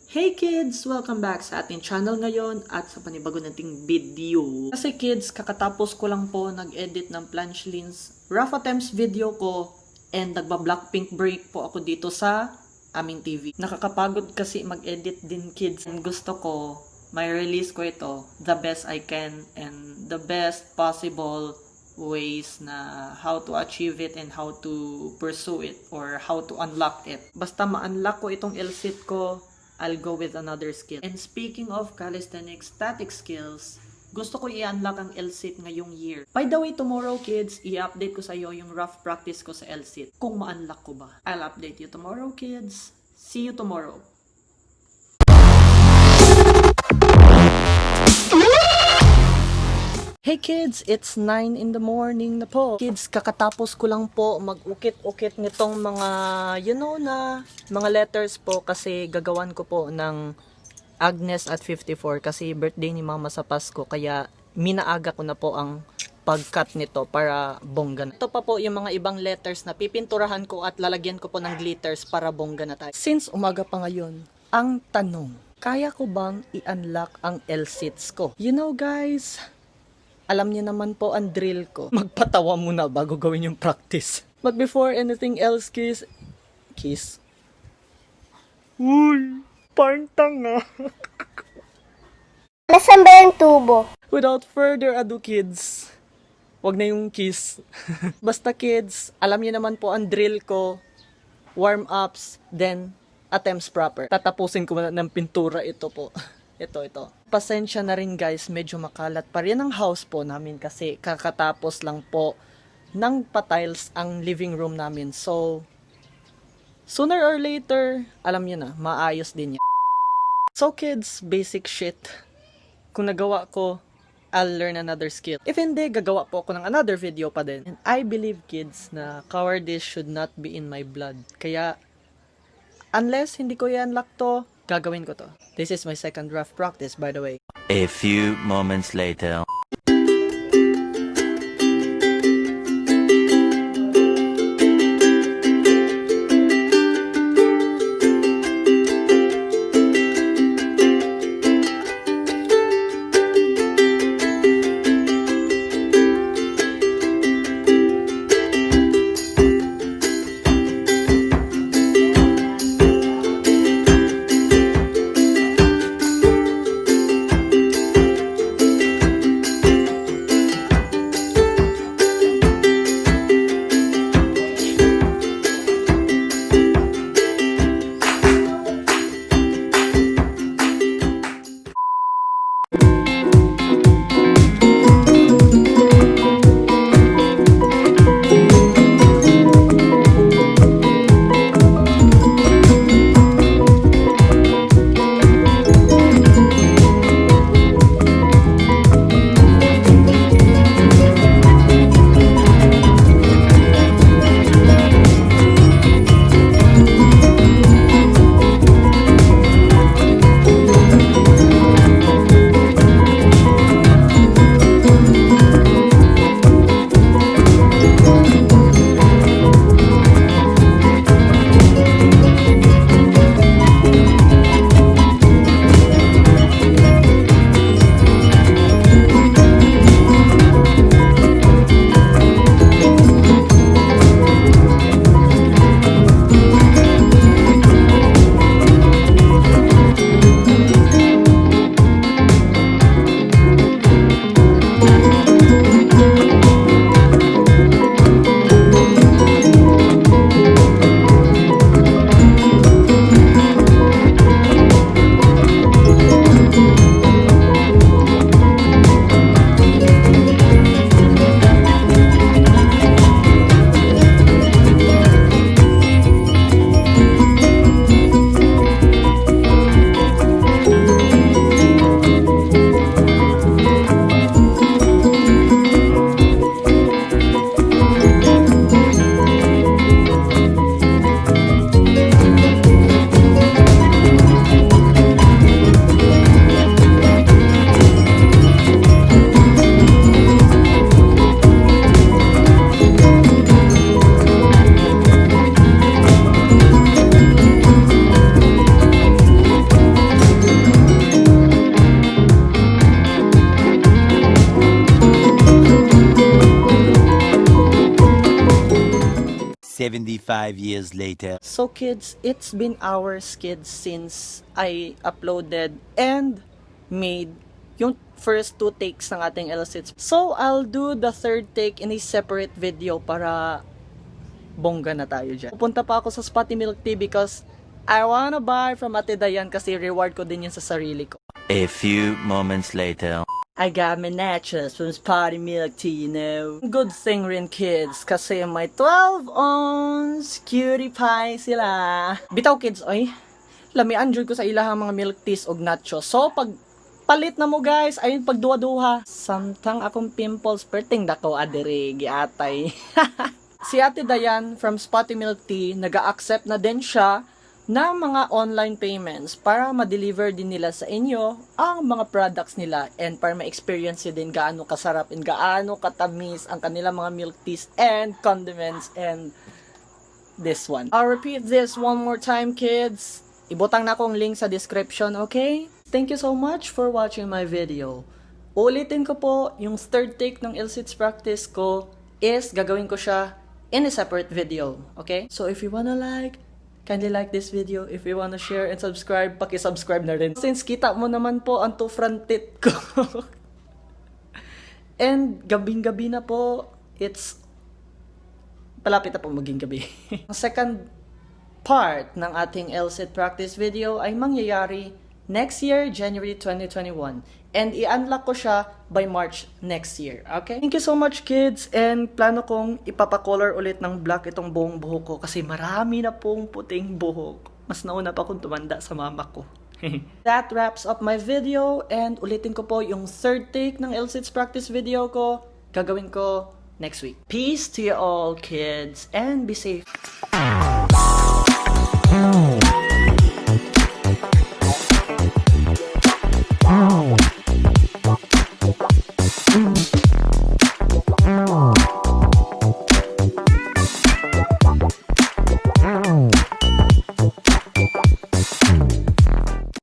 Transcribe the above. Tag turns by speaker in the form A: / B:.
A: Hey kids! Welcome back sa ating channel ngayon at sa panibago nating video. Kasi kids, kakatapos ko lang po nag-edit ng Planchlins rough attempts video ko and nagba-blackpink break po ako dito sa aming TV. Nakakapagod kasi mag-edit din kids and gusto ko may release ko ito the best I can and the best possible ways na how to achieve it and how to pursue it or how to unlock it. Basta ma-unlock ko itong LSIT ko, I'll go with another skill. And speaking of calisthenics static skills, gusto ko i-unlock ang LSIT ngayong year. By the way, tomorrow kids, i-update ko sa iyo yung rough practice ko sa LSIT. Kung ma-unlock ko ba. I'll update you tomorrow kids. See you tomorrow. Hey kids, it's 9 in the morning na po. Kids, kakatapos ko lang po mag-ukit-ukit nitong mga, na mga letters po kasi gagawan ko po ng Agnes at 54 kasi birthday ni mama sa Pasko kaya minaaga ko na po ang pag-cut nito para bongga. Ito pa po yung mga ibang letters na pipinturahan ko at lalagyan ko po ng glitters para bongga na tayo. Since umaga pa ngayon, ang tanong, kaya ko bang i-unlock ang LSITs ko? You know guys, alam niyo naman po ang drill ko. Magpatawa muna bago gawin yung practice. But before anything else, kiss. Uy, parang tanga.
B: Nasaan ba yung tubo?
A: Without further ado, kids, wag na yung kiss. Basta kids, alam niyo naman po ang drill ko. Warm-ups, then attempts proper. Tatapusin ko na ng pintura ito po. Ito. Pasensya na rin guys, medyo makalat pa rin ang house po namin kasi kakatapos lang po ng patiles ang living room namin. So, sooner or later, alam niyo na, maayos din yan. So kids, basic shit. Kung nagawa ko, I'll learn another skill. If hindi, gagawa po ako ng another video pa din. And I believe kids na cowardice should not be in my blood. Kaya, unless hindi ko i-unlock to, gagawin ko to. This is my second rough practice, by the way.
C: A few moments later. 75 years later.
A: So kids, it's been hours kids since I uploaded and made yung first 2 takes ng ating LSITs. So I'll do the third take in a separate video para bongga na tayo dyan. Pupunta pa ako sa Spotty Milk Tea because I wanna buy from Ate Dayan kasi reward ko din yun sa sarili ko.
C: A few moments later.
A: I got my nachos from Spotty Milk Tea, you know. Good thing rin kids, kasi may 12 ounce cutie pie sila. Bitaw kids, oy. Lamian jud ko sa ilahang mga milk teas og nachos. So, pag palit na mo guys, ayun pagduwa-duha. Samtang akong pimples, perting dako adere, giatay. Si Ate Dayan from Spotty Milk Tea, nag-accept na din siya ng mga online payments para ma-deliver din nila sa inyo ang mga products nila and para ma-experience din gaano kasarap and gaano katamis ang kanilang mga milk teas and condiments and this one. I'll repeat this one more time kids. Ibutang na akong link sa description, okay? Thank you so much for watching my video. Ulitin ko po, yung third take ng LSITs practice ko is gagawin ko siya in a separate video, okay? So if you wanna kindly like this video. If you wanna share and subscribe, paki-subscribe na rin. Since kita mo naman po ang 2 front tit ko. And gabing-gabi na po, it's palapit na po maging gabi. Ang second part ng ating LSIT practice video ay mangyayari next year, January 2021. And i-unlock ko siya by March next year. Okay? Thank you so much kids. And plano kong ipapakolor ulit ng black itong buong buhok ko kasi marami na pong puting buhok. Mas nauna pa akong tumanda sa mama ko. That wraps up my video. And ulitin ko po yung third take ng LSITs practice video ko. Gagawin ko next week. Peace to you all kids. And be safe.
C: Oh.